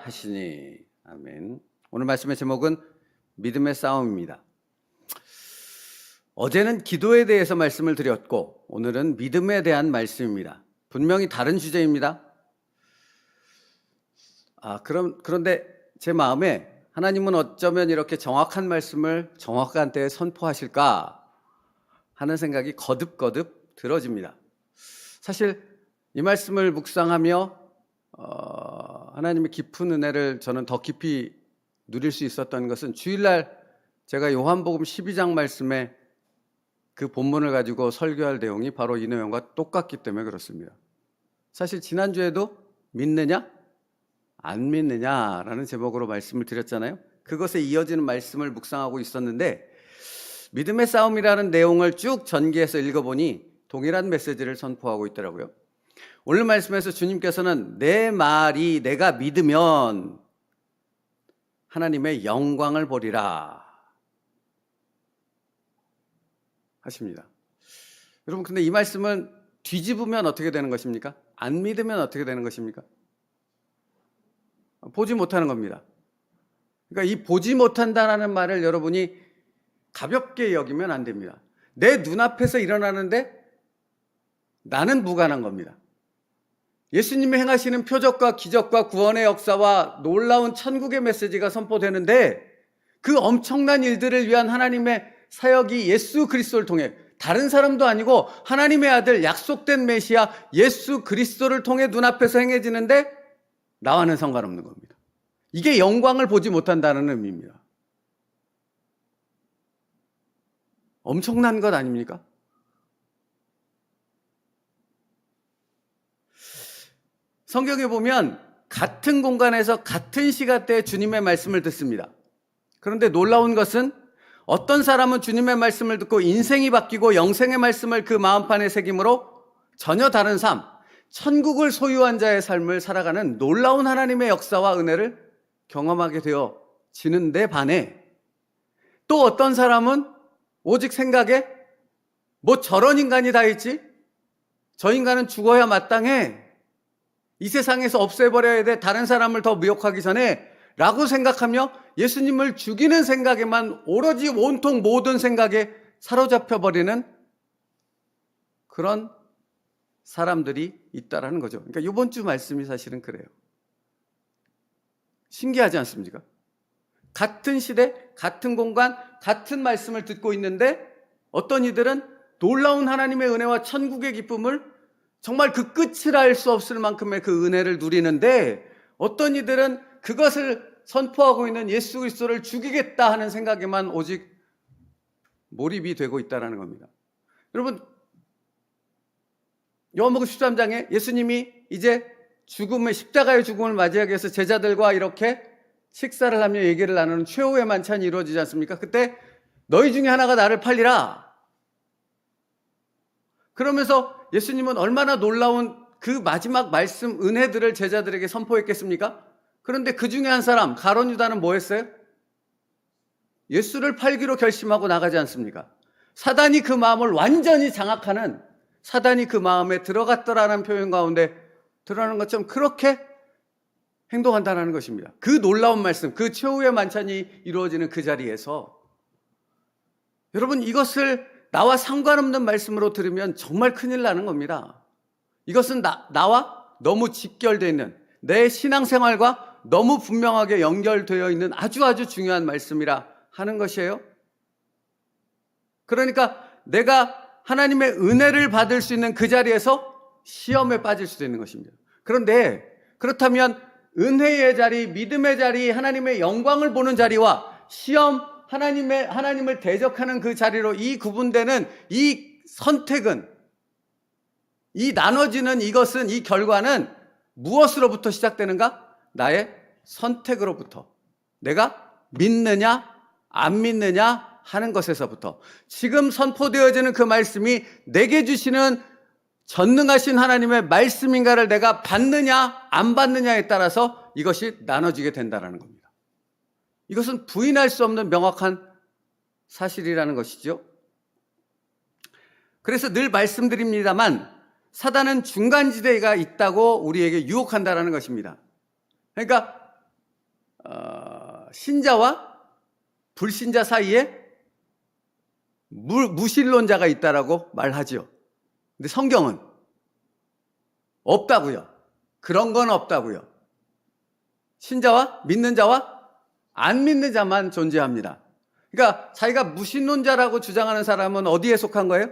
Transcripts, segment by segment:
하시니. 아멘. 오늘 말씀의 제목은 믿음의 싸움입니다. 어제는 기도에 대해서 말씀을 드렸고 오늘은 믿음에 대한 말씀입니다. 분명히 다른 주제입니다. 그런데 제 마음에 하나님은 어쩌면 이렇게 정확한 말씀을 정확한 때에 선포하실까 하는 생각이 거듭거듭 들어집니다. 사실 이 말씀을 묵상하며 하나님의 깊은 은혜를 저는 더 깊이 누릴 수 있었던 것은 주일날 제가 요한복음 12장 말씀에 그 본문을 가지고 설교할 내용이 바로 이 내용과 똑같기 때문에 그렇습니다. 사실 지난주에도 믿느냐? 안 믿느냐라는 제목으로 말씀을 드렸잖아요. 그것에 이어지는 말씀을 묵상하고 있었는데 믿음의 싸움이라는 내용을 쭉 전개해서 읽어보니 동일한 메시지를 선포하고 있더라고요. 오늘 말씀에서 주님께서는 내 말이 내가 믿으면 하나님의 영광을 보리라 하십니다. 여러분, 근데 이 말씀은 뒤집으면 어떻게 되는 것입니까? 안 믿으면 어떻게 되는 것입니까? 보지 못하는 겁니다. 그러니까 이 보지 못한다라는 말을 여러분이 가볍게 여기면 안 됩니다. 내 눈앞에서 일어나는데 나는 무관한 겁니다. 예수님이 행하시는 표적과 기적과 구원의 역사와 놀라운 천국의 메시지가 선포되는데 그 엄청난 일들을 위한 하나님의 사역이 예수 그리스도를 통해 다른 사람도 아니고 하나님의 아들 약속된 메시아 예수 그리스도를 통해 눈앞에서 행해지는데 나와는 상관없는 겁니다. 이게 영광을 보지 못한다는 의미입니다. 엄청난 것 아닙니까? 성경에 보면 같은 공간에서 같은 시간대에 주님의 말씀을 듣습니다. 그런데 놀라운 것은 어떤 사람은 주님의 말씀을 듣고 인생이 바뀌고 영생의 말씀을 그 마음판에 새김으로 전혀 다른 삶, 천국을 소유한 자의 삶을 살아가는 놀라운 하나님의 역사와 은혜를 경험하게 되어지는데 반해 또 어떤 사람은 오직 생각에 뭐 저런 인간이 다 있지? 저 인간은 죽어야 마땅해. 이 세상에서 없애버려야 돼. 다른 사람을 더 미혹하기 전에 라고 생각하며 예수님을 죽이는 생각에만 오로지 온통 모든 생각에 사로잡혀버리는 그런 사람들이 있다라는 거죠. 그러니까 이번 주 말씀이 사실은 그래요. 신기하지 않습니까? 같은 시대, 같은 공간, 같은 말씀을 듣고 있는데 어떤 이들은 놀라운 하나님의 은혜와 천국의 기쁨을 정말 그 끝을 알 수 없을 만큼의 그 은혜를 누리는데 어떤 이들은 그것을 선포하고 있는 예수 그리스도를 죽이겠다 하는 생각에만 오직 몰입이 되고 있다는 겁니다. 여러분, 요한복음 13장에 예수님이 이제 십자가의 죽음을 맞이하기 위해서 제자들과 이렇게 식사를 하며 얘기를 나누는 최후의 만찬이 이루어지지 않습니까? 그때 너희 중에 하나가 나를 팔리라. 그러면서 예수님은 얼마나 놀라운 그 마지막 말씀 은혜들을 제자들에게 선포했겠습니까? 그런데 그 중에 한 사람 가룟 유다는 뭐 했어요? 예수를 팔기로 결심하고 나가지 않습니까? 사단이 그 마음을 완전히 장악하는 사단이 그 마음에 들어갔더라는 표현 가운데 드러나는 것처럼 그렇게 행동한다는 것입니다. 그 놀라운 말씀, 그 최후의 만찬이 이루어지는 그 자리에서 여러분 이것을 나와 상관없는 말씀으로 들으면 정말 큰일 나는 겁니다. 이것은 나와 너무 직결되어 있는 내 신앙생활과 너무 분명하게 연결되어 있는 아주 중요한 말씀이라 하는 것이에요. 그러니까 내가 하나님의 은혜를 받을 수 있는 그 자리에서 시험에 빠질 수도 있는 것입니다. 그런데 그렇다면 은혜의 자리, 믿음의 자리, 하나님의 영광을 보는 자리와 시험, 하나님을 대적하는 그 자리로 이 구분되는 이 선택은, 이 나눠지는 이것은, 이 결과는 무엇으로부터 시작되는가? 나의 선택으로부터. 내가 믿느냐, 안 믿느냐 하는 것에서부터. 지금 선포되어지는 그 말씀이 내게 주시는 전능하신 하나님의 말씀인가를 내가 받느냐, 안 받느냐에 따라서 이것이 나눠지게 된다는 겁니다. 이것은 부인할 수 없는 명확한 사실이라는 것이죠. 그래서 늘 말씀드립니다만 사단은 중간지대가 있다고 우리에게 유혹한다는 것입니다. 그러니까 신자와 불신자 사이에 무신론자가 있다라고 말하죠. 근데 성경은 없다고요. 그런 건 없다고요. 신자와 믿는 자와 안 믿는 자만 존재합니다. 그러니까 자기가 무신론자라고 주장하는 사람은 어디에 속한 거예요?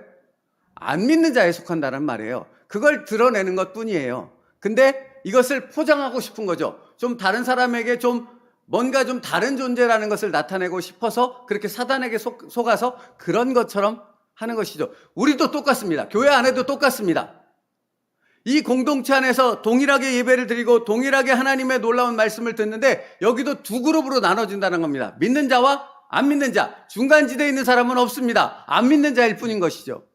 안 믿는 자에 속한다는 말이에요. 그걸 드러내는 것뿐이에요. 근데 이것을 포장하고 싶은 거죠. 좀 다른 사람에게 좀 뭔가 좀 다른 존재라는 것을 나타내고 싶어서 그렇게 사단에게 속아서 그런 것처럼 하는 것이죠. 우리도 똑같습니다. 교회 안에도 똑같습니다. 이 공동체 안에서 동일하게 예배를 드리고 동일하게 하나님의 놀라운 말씀을 듣는데 여기도 두 그룹으로 나눠진다는 겁니다. 믿는 자와 안 믿는 자, 중간지대에 있는 사람은 없습니다. 안 믿는 자일 뿐인 것이죠.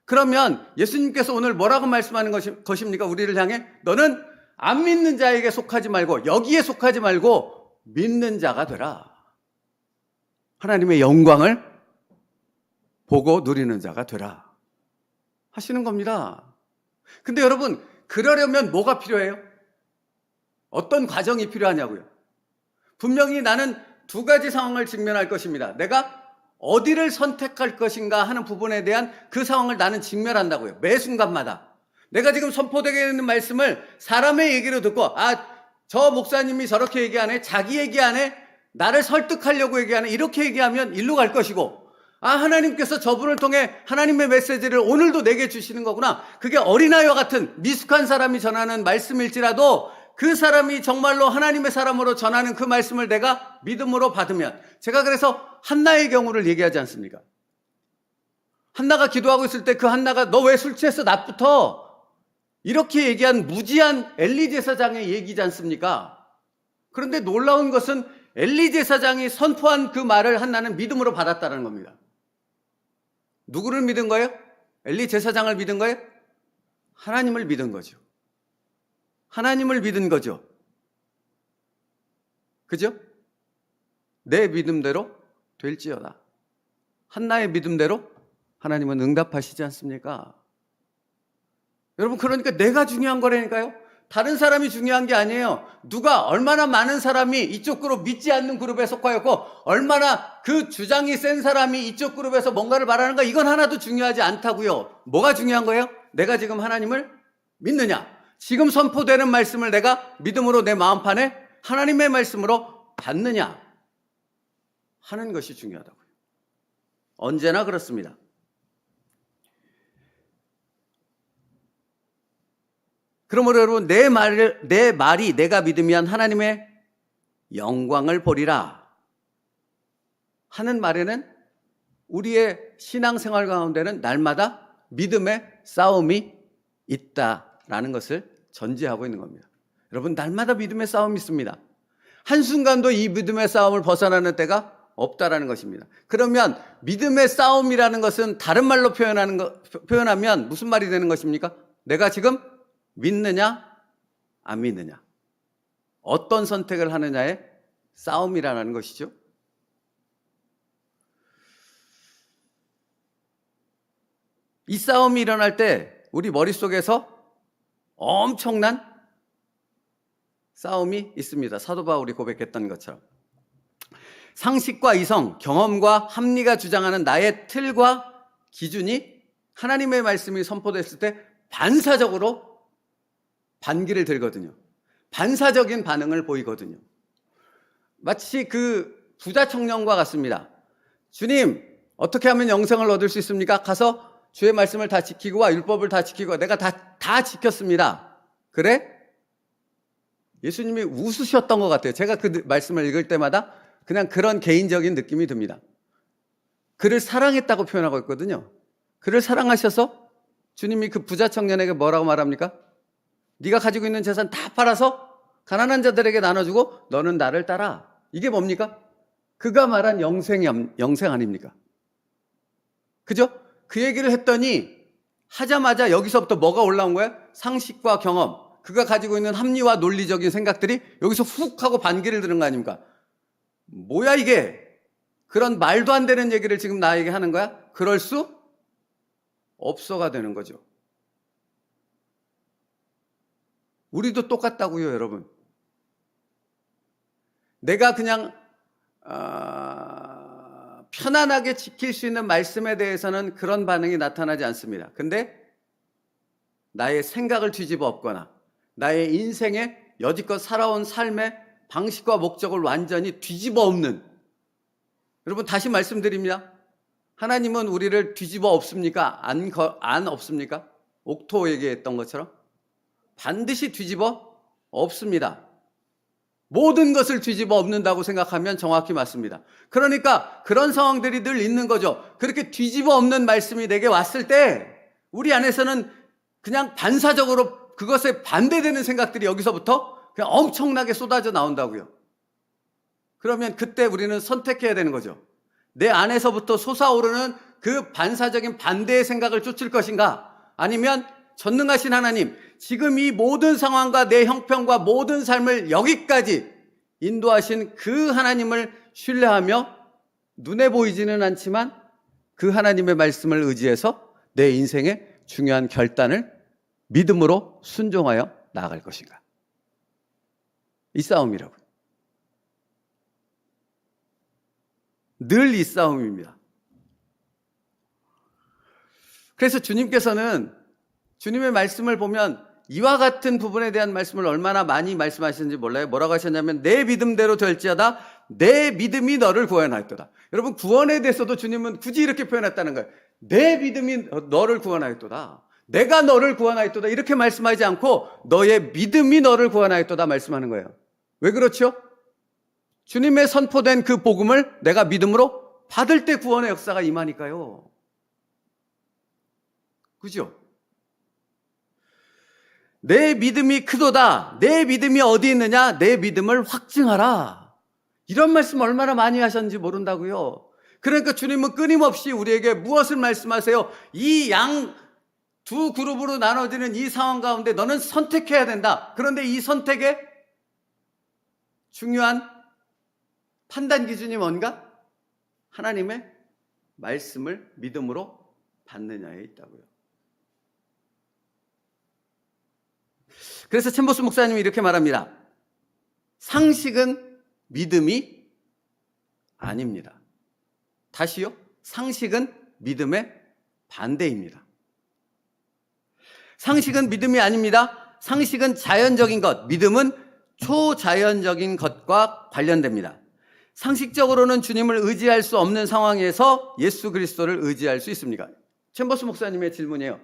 그러면 예수님께서 오늘 뭐라고 말씀하는 것입니까? 우리를 향해 너는 안 믿는 자에게 속하지 말고 여기에 속하지 말고 믿는 자가 되라. 하나님의 영광을 보고 누리는 자가 되라 하시는 겁니다. 근데 여러분, 그러려면 뭐가 필요해요? 어떤 과정이 필요하냐고요? 분명히 나는 두 가지 상황을 직면할 것입니다. 내가 어디를 선택할 것인가 하는 부분에 대한 그 상황을 나는 직면한다고요. 매 순간마다. 내가 지금 선포되게 있는 말씀을 사람의 얘기로 듣고 저 목사님이 저렇게 얘기하네, 자기 얘기하네, 나를 설득하려고 얘기하네, 이렇게 얘기하면 일로 갈 것이고 하나님께서 저분을 통해 하나님의 메시지를 오늘도 내게 주시는 거구나. 그게 어린아이와 같은 미숙한 사람이 전하는 말씀일지라도 그 사람이 정말로 하나님의 사람으로 전하는 그 말씀을 내가 믿음으로 받으면, 제가 그래서 한나의 경우를 얘기하지 않습니까? 한나가 기도하고 있을 때 그 한나가 너 왜 술 취했어? 낮부터 이렇게 얘기한 무지한 엘리 제사장의 얘기지 않습니까? 그런데 놀라운 것은 엘리 제사장이 선포한 그 말을 한나는 믿음으로 받았다는 겁니다. 누구를 믿은 거예요? 엘리 제사장을 믿은 거예요? 하나님을 믿은 거죠. 하나님을 믿은 거죠. 그죠? 내 믿음대로 될지어다. 한나의 믿음대로 하나님은 응답하시지 않습니까? 여러분, 그러니까 내가 중요한 거라니까요. 다른 사람이 중요한 게 아니에요. 누가 얼마나 많은 사람이 이쪽 그룹 믿지 않는 그룹에 속하였고 얼마나 그 주장이 센 사람이 이쪽 그룹에서 뭔가를 말하는가, 이건 하나도 중요하지 않다고요. 뭐가 중요한 거예요? 내가 지금 하나님을 믿느냐, 지금 선포되는 말씀을 내가 믿음으로 내 마음판에 하나님의 말씀으로 받느냐 하는 것이 중요하다고요. 언제나 그렇습니다. 그러므로 여러분, 내 말이 내가 믿으면 하나님의 영광을 보리라 하는 말에는 우리의 신앙생활 가운데는 날마다 믿음의 싸움이 있다라는 것을 전제하고 있는 겁니다. 여러분, 날마다 믿음의 싸움이 있습니다. 한순간도 이 믿음의 싸움을 벗어나는 때가 없다라는 것입니다. 그러면 믿음의 싸움이라는 것은 다른 말로 표현하면 무슨 말이 되는 것입니까? 내가 지금 믿느냐 안 믿느냐, 어떤 선택을 하느냐의 싸움이라는 것이죠. 이 싸움이 일어날 때 우리 머릿속에서 엄청난 싸움이 있습니다. 사도 바울이 고백했던 것처럼 상식과 이성, 경험과 합리가 주장하는 나의 틀과 기준이 하나님의 말씀이 선포됐을 때 반사적으로 반기를 들거든요. 반사적인 반응을 보이거든요. 마치 그 부자 청년과 같습니다. 주님, 어떻게 하면 영생을 얻을 수 있습니까? 가서 주의 말씀을 다 지키고 와, 율법을 다 지키고, 내가 다 지켰습니다. 그래? 예수님이 웃으셨던 것 같아요. 제가 그 말씀을 읽을 때마다 그냥 그런 개인적인 느낌이 듭니다. 그를 사랑했다고 표현하고 있거든요. 그를 사랑하셔서 주님이 그 부자 청년에게 뭐라고 말합니까? 네가 가지고 있는 재산 다 팔아서 가난한 자들에게 나눠주고 너는 나를 따라. 이게 뭡니까? 그가 말한 영생 아닙니까? 그죠? 그 얘기를 했더니 하자마자 여기서부터 뭐가 올라온 거야? 상식과 경험, 그가 가지고 있는 합리와 논리적인 생각들이 여기서 훅 하고 반기를 드는 거 아닙니까? 뭐야 이게? 그런 말도 안 되는 얘기를 지금 나에게 하는 거야? 그럴 수 없어가 되는 거죠. 우리도 똑같다고요, 여러분. 내가 그냥 편안하게 지킬 수 있는 말씀에 대해서는 그런 반응이 나타나지 않습니다. 근데 나의 생각을 뒤집어 엎거나 나의 인생에 여지껏 살아온 삶의 방식과 목적을 완전히 뒤집어 엎는, 여러분 다시 말씀드립니다. 하나님은 우리를 뒤집어 엎습니까? 안 엎습니까? 옥토 얘기했던 것처럼 반드시 뒤집어 엎습니다. 모든 것을 뒤집어 엎는다고 생각하면 정확히 맞습니다. 그러니까 그런 상황들이 늘 있는 거죠. 그렇게 뒤집어 엎는 말씀이 내게 왔을 때 우리 안에서는 그냥 반사적으로 그것에 반대되는 생각들이 여기서부터 그냥 엄청나게 쏟아져 나온다고요. 그러면 그때 우리는 선택해야 되는 거죠. 내 안에서부터 솟아오르는 그 반사적인 반대의 생각을 쫓을 것인가, 아니면 전능하신 하나님, 지금 이 모든 상황과 내 형편과 모든 삶을 여기까지 인도하신 그 하나님을 신뢰하며 눈에 보이지는 않지만 그 하나님의 말씀을 의지해서 내 인생의 중요한 결단을 믿음으로 순종하여 나아갈 것인가. 이 싸움이라고요. 늘 이 싸움입니다. 그래서 주님께서는 주님의 말씀을 보면 이와 같은 부분에 대한 말씀을 얼마나 많이 말씀하시는지 몰라요. 뭐라고 하셨냐면 내 믿음대로 될지어다 내 믿음이 너를 구원하였도다. 여러분 구원에 대해서도 주님은 굳이 이렇게 표현했다는 거예요. 내 믿음이 너를 구원하였도다. 내가 너를 구원하였도다. 이렇게 말씀하지 않고 너의 믿음이 너를 구원하였도다 말씀하는 거예요. 왜 그렇죠? 주님의 선포된 그 복음을 내가 믿음으로 받을 때 구원의 역사가 임하니까요. 그죠? 내 믿음이 크도다. 내 믿음이 어디 있느냐? 내 믿음을 확증하라. 이런 말씀 얼마나 많이 하셨는지 모른다고요. 그러니까 주님은 끊임없이 우리에게 무엇을 말씀하세요? 이 양 두 그룹으로 나눠지는 이 상황 가운데 너는 선택해야 된다. 그런데 이 선택의 중요한 판단 기준이 뭔가? 하나님의 말씀을 믿음으로 받느냐에 있다고요. 그래서 챔버스 목사님이 이렇게 말합니다. 상식은 믿음이 아닙니다. 다시요. 상식은 믿음의 반대입니다. 상식은 믿음이 아닙니다. 상식은 자연적인 것, 믿음은 초자연적인 것과 관련됩니다. 상식적으로는 주님을 의지할 수 없는 상황에서 예수 그리스도를 의지할 수 있습니까? 챔버스 목사님의 질문이에요.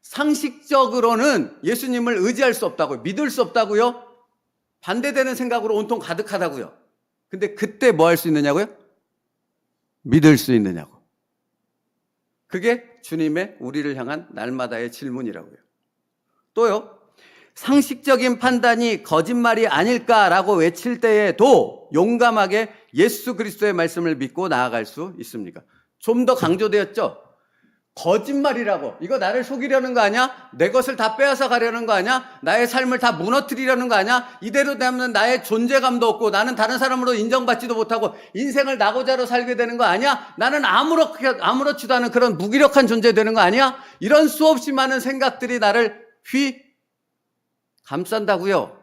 상식적으로는 예수님을 의지할 수 없다고요? 믿을 수 없다고요? 반대되는 생각으로 온통 가득하다고요? 근데 그때 뭐 할 수 있느냐고요? 믿을 수 있느냐고. 그게 주님의 우리를 향한 날마다의 질문이라고요. 또요, 상식적인 판단이 거짓말이 아닐까라고 외칠 때에도 용감하게 예수 그리스도의 말씀을 믿고 나아갈 수 있습니까? 좀 더 강조되었죠? 거짓말이라고. 이거 나를 속이려는 거 아니야? 내 것을 다 빼앗아 가려는 거 아니야? 나의 삶을 다 무너뜨리려는 거 아니야? 이대로 되면 나의 존재감도 없고 나는 다른 사람으로 인정받지도 못하고 인생을 나고자로 살게 되는 거 아니야? 나는 아무렇지도 않은 그런 무기력한 존재 되는 거 아니야? 이런 수없이 많은 생각들이 나를 감싼다고요.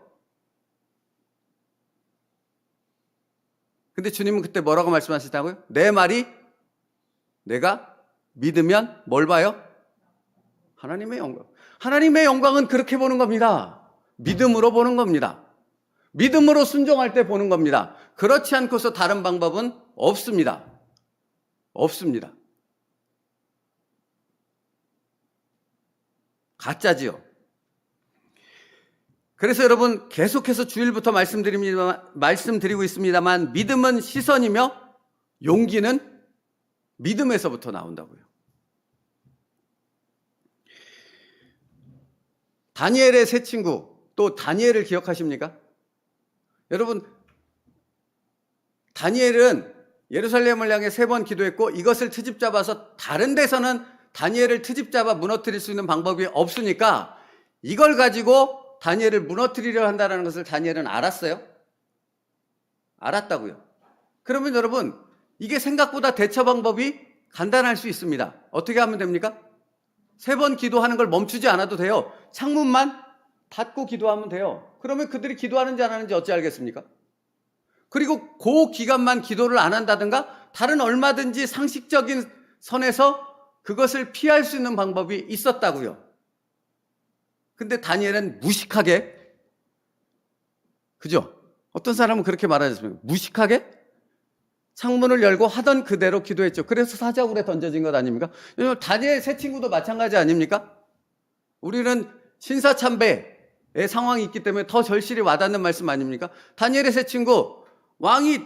근데 주님은 그때 뭐라고 말씀하시다고요? 내 말이 내가 믿으면 뭘 봐요? 하나님의 영광. 하나님의 영광은 그렇게 보는 겁니다. 믿음으로 보는 겁니다. 믿음으로 순종할 때 보는 겁니다. 그렇지 않고서 다른 방법은 없습니다. 없습니다. 가짜지요. 그래서 여러분 계속해서 주일부터 말씀드리고 있습니다만 믿음은 시선이며 용기는 믿음에서부터 나온다고요. 다니엘의 세 친구, 또 다니엘을 기억하십니까? 여러분, 다니엘은 예루살렘을 향해 3번 기도했고 이것을 트집 잡아서 다른 데서는 다니엘을 트집 잡아 무너뜨릴 수 있는 방법이 없으니까 이걸 가지고 다니엘을 무너뜨리려 한다는 것을 다니엘은 알았어요? 알았다고요. 그러면 여러분, 이게 생각보다 대처 방법이 간단할 수 있습니다. 어떻게 하면 됩니까? 3번 기도하는 걸 멈추지 않아도 돼요. 창문만 닫고 기도하면 돼요. 그러면 그들이 기도하는지 안 하는지 어찌 알겠습니까? 그리고 그 기간만 기도를 안 한다든가 다른 얼마든지 상식적인 선에서 그것을 피할 수 있는 방법이 있었다고요. 근데 다니엘은 무식하게, 그죠? 어떤 사람은 그렇게 말하지 않습니까? 무식하게 창문을 열고 하던 그대로 기도했죠. 그래서 사자굴에 던져진 것 아닙니까? 다니엘 세 친구도 마찬가지 아닙니까? 우리는 신사참배의 상황이 있기 때문에 더 절실히 와닿는 말씀 아닙니까? 다니엘의 세 친구, 왕이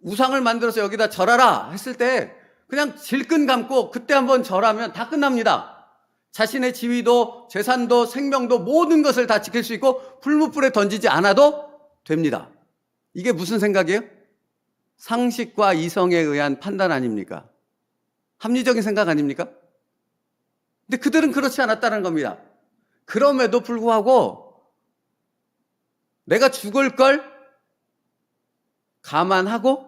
우상을 만들어서 여기다 절하라 했을 때 그냥 질끈 감고 그때 한번 절하면 다 끝납니다. 자신의 지위도 재산도 생명도 모든 것을 다 지킬 수 있고 풀무불에 던지지 않아도 됩니다. 이게 무슨 생각이에요? 상식과 이성에 의한 판단 아닙니까? 합리적인 생각 아닙니까? 근데 그들은 그렇지 않았다는 겁니다. 그럼에도 불구하고 내가 죽을 걸 감안하고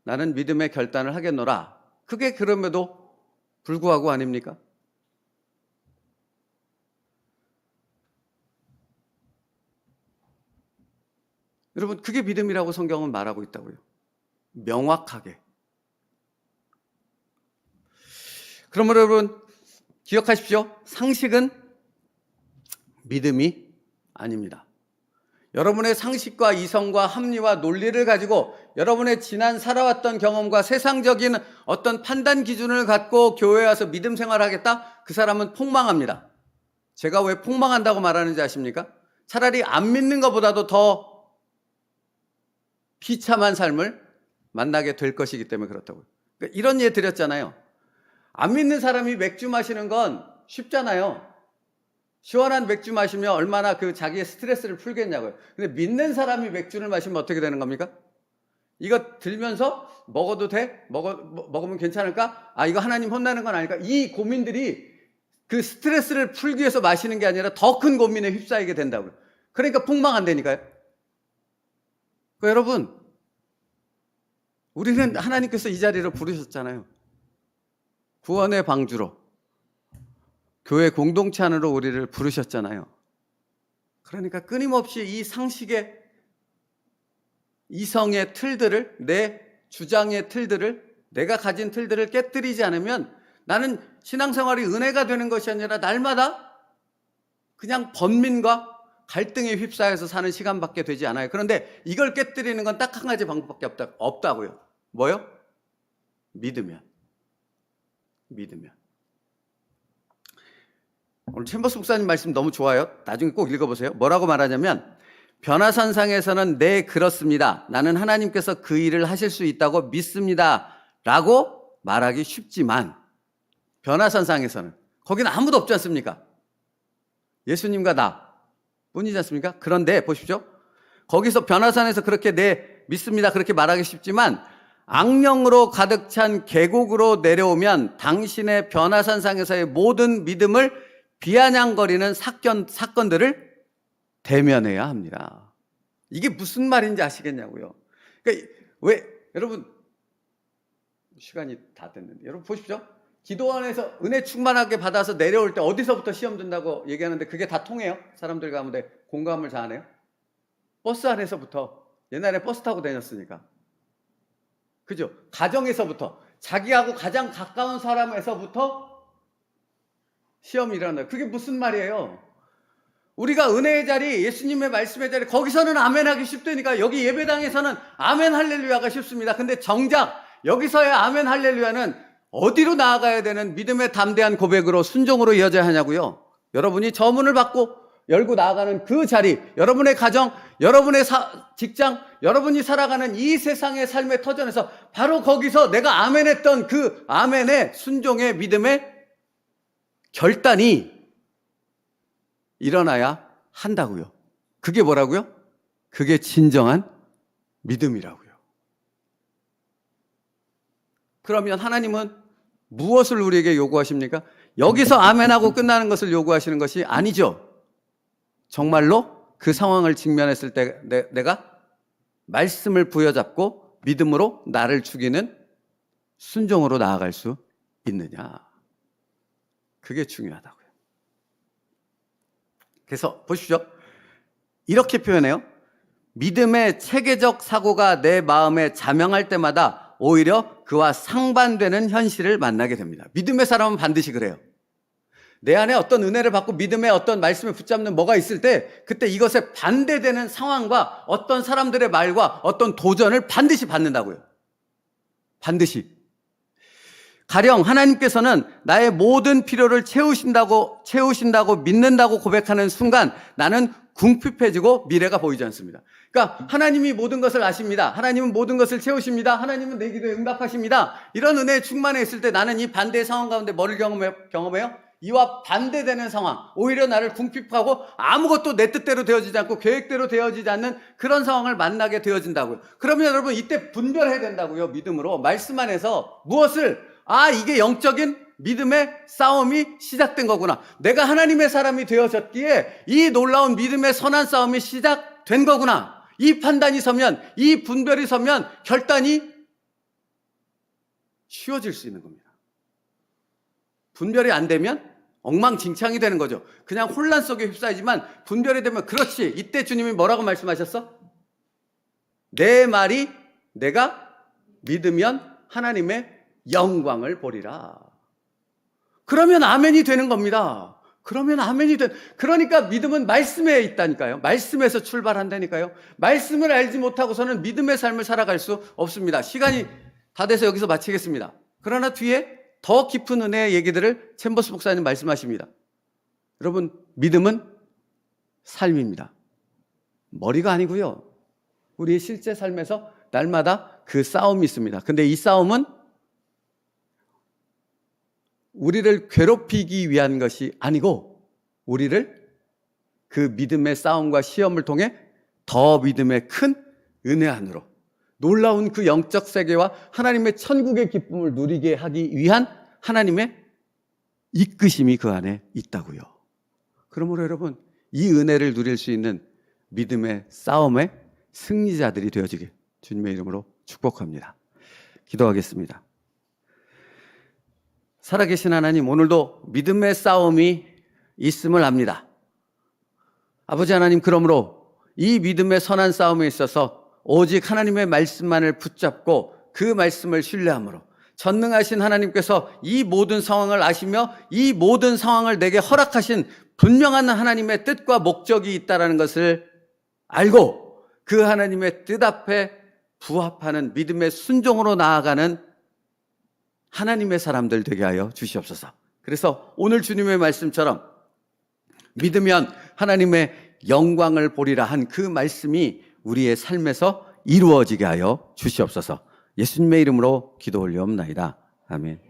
나는 믿음의 결단을 하겠노라. 그게 그럼에도 불구하고 아닙니까? 여러분, 그게 믿음이라고 성경은 말하고 있다고요. 명확하게. 그러므로 여러분 기억하십시오. 상식은 믿음이 아닙니다. 여러분의 상식과 이성과 합리와 논리를 가지고 여러분의 지난 살아왔던 경험과 세상적인 어떤 판단 기준을 갖고 교회에 와서 믿음 생활하겠다? 그 사람은 폭망합니다. 제가 왜 폭망한다고 말하는지 아십니까? 차라리 안 믿는 것보다도 더 비참한 삶을 만나게 될 것이기 때문에 그렇다고요. 그러니까 이런 예 드렸잖아요. 안 믿는 사람이 맥주 마시는 건 쉽잖아요. 시원한 맥주 마시면 얼마나 그 자기의 스트레스를 풀겠냐고요. 근데 믿는 사람이 맥주를 마시면 어떻게 되는 겁니까? 이거 들면서 먹어도 돼? 먹으면 괜찮을까? 아, 이거 하나님 혼나는 건 아닐까? 이 고민들이 그 스트레스를 풀기 위해서 마시는 게 아니라 더 큰 고민에 휩싸이게 된다고요. 그러니까 폭망한다니까요. 그러니까 여러분, 우리는 하나님께서 이 자리로 부르셨잖아요. 구원의 방주로, 교회 공동체 안으로 우리를 부르셨잖아요. 그러니까 끊임없이 이 상식의, 이성의 틀들을, 내 주장의 틀들을, 내가 가진 틀들을 깨뜨리지 않으면 나는 신앙생활이 은혜가 되는 것이 아니라 날마다 그냥 번민과 갈등에 휩싸여서 사는 시간밖에 되지 않아요. 그런데 이걸 깨뜨리는 건 딱 한 가지 방법밖에 없다고요. 뭐요? 믿으면. 오늘 챔버스 목사님 말씀 너무 좋아요. 나중에 꼭 읽어보세요. 뭐라고 말하냐면, 변화산상에서는 네, 그렇습니다. 나는 하나님께서 그 일을 하실 수 있다고 믿습니다. 라고 말하기 쉽지만, 변화산상에서는, 거기는 아무도 없지 않습니까? 예수님과 나 뿐이지 않습니까? 그런데 보십시오. 거기서 변화산에서 그렇게 네, 믿습니다. 그렇게 말하기 쉽지만, 악령으로 가득 찬 계곡으로 내려오면 당신의 변화산상에서의 모든 믿음을 비아냥거리는 사건들을 대면해야 합니다. 이게 무슨 말인지 아시겠냐고요. 그러니까 왜 여러분 시간이 다 됐는데 여러분 보십시오. 기도원에서 은혜 충만하게 받아서 내려올 때 어디서부터 시험 든다고 얘기하는데 그게 다 통해요? 사람들 가운데 공감을 잘하네요. 버스 안에서부터. 옛날에 버스 타고 다녔으니까. 그죠? 가정에서부터, 자기하고 가장 가까운 사람에서부터 시험이 일어나요. 그게 무슨 말이에요? 우리가 은혜의 자리, 예수님의 말씀의 자리, 거기서는 아멘 하기 쉽다니까. 여기 예배당에서는 아멘 할렐루야가 쉽습니다. 근데 정작 여기서의 아멘 할렐루야는 어디로 나아가야 되는 믿음의 담대한 고백으로 순종으로 이어져야 하냐고요. 여러분이 저 문을 받고 열고 나아가는 그 자리, 여러분의 가정, 여러분의 직장, 여러분이 살아가는 이 세상의 삶의 터전에서 바로 거기서 내가 아멘했던 그 아멘의 순종의 믿음의 결단이 일어나야 한다고요. 그게 뭐라고요? 그게 진정한 믿음이라고요. 그러면 하나님은 무엇을 우리에게 요구하십니까? 여기서 아멘하고 끝나는 것을 요구하시는 것이 아니죠. 정말로 그 상황을 직면했을 때 내가 말씀을 부여잡고 믿음으로 나를 죽이는 순종으로 나아갈 수 있느냐. 그게 중요하다고요. 그래서 보십시오. 이렇게 표현해요. 믿음의 체계적 사고가 내 마음에 자명할 때마다 오히려 그와 상반되는 현실을 만나게 됩니다. 믿음의 사람은 반드시 그래요. 내 안에 어떤 은혜를 받고 믿음의 어떤 말씀을 붙잡는 뭐가 있을 때 그때 이것에 반대되는 상황과 어떤 사람들의 말과 어떤 도전을 반드시 받는다고요. 반드시. 가령 하나님께서는 나의 모든 필요를 채우신다고 믿는다고 고백하는 순간 나는 궁핍해지고 미래가 보이지 않습니다. 그러니까 하나님이 모든 것을 아십니다. 하나님은 모든 것을 채우십니다. 하나님은 내 기도에 응답하십니다. 이런 은혜에 충만해 있을 때 나는 이 반대의 상황 가운데 뭐를 경험해요? 이와 반대되는 상황, 오히려 나를 궁핍하고 아무것도 내 뜻대로 되어지지 않고 계획대로 되어지지 않는 그런 상황을 만나게 되어진다고요. 그러면 여러분 이때 분별해야 된다고요. 믿음으로 말씀 안에서 무엇을 이게 영적인 믿음의 싸움이 시작된 거구나. 내가 하나님의 사람이 되어졌기에 이 놀라운 믿음의 선한 싸움이 시작된 거구나. 이 판단이 서면, 이 분별이 서면 결단이 쉬워질 수 있는 겁니다. 분별이 안 되면 엉망진창이 되는 거죠. 그냥 혼란 속에 휩싸이지만 분별이 되면 그렇지. 이때 주님이 뭐라고 말씀하셨어? 내 말이 내가 믿으면 하나님의 영광을 보리라. 그러면 아멘이 되는 겁니다. 그러니까 믿음은 말씀에 있다니까요. 말씀에서 출발한다니까요. 말씀을 알지 못하고서는 믿음의 삶을 살아갈 수 없습니다. 시간이 다 돼서 여기서 마치겠습니다. 그러나 뒤에 더 깊은 은혜의 얘기들을 챔버스 목사님 말씀하십니다. 여러분, 믿음은 삶입니다. 머리가 아니고요. 우리의 실제 삶에서 날마다 그 싸움이 있습니다. 근데 이 싸움은 우리를 괴롭히기 위한 것이 아니고 우리를 그 믿음의 싸움과 시험을 통해 더 믿음의 큰 은혜 안으로 놀라운 그 영적 세계와 하나님의 천국의 기쁨을 누리게 하기 위한 하나님의 이끄심이 그 안에 있다고요. 그러므로 여러분, 이 은혜를 누릴 수 있는 믿음의 싸움의 승리자들이 되어지길 주님의 이름으로 축복합니다. 기도하겠습니다. 살아계신 하나님, 오늘도 믿음의 싸움이 있음을 압니다. 아버지 하나님, 그러므로 이 믿음의 선한 싸움에 있어서 오직 하나님의 말씀만을 붙잡고 그 말씀을 신뢰함으로 전능하신 하나님께서 이 모든 상황을 아시며 이 모든 상황을 내게 허락하신 분명한 하나님의 뜻과 목적이 있다는 것을 알고 그 하나님의 뜻 앞에 부합하는 믿음의 순종으로 나아가는 하나님의 사람들 되게 하여 주시옵소서. 그래서 오늘 주님의 말씀처럼 믿으면 하나님의 영광을 보리라 한 그 말씀이 우리의 삶에서 이루어지게 하여 주시옵소서. 예수님의 이름으로 기도 올려옵나이다. 아멘.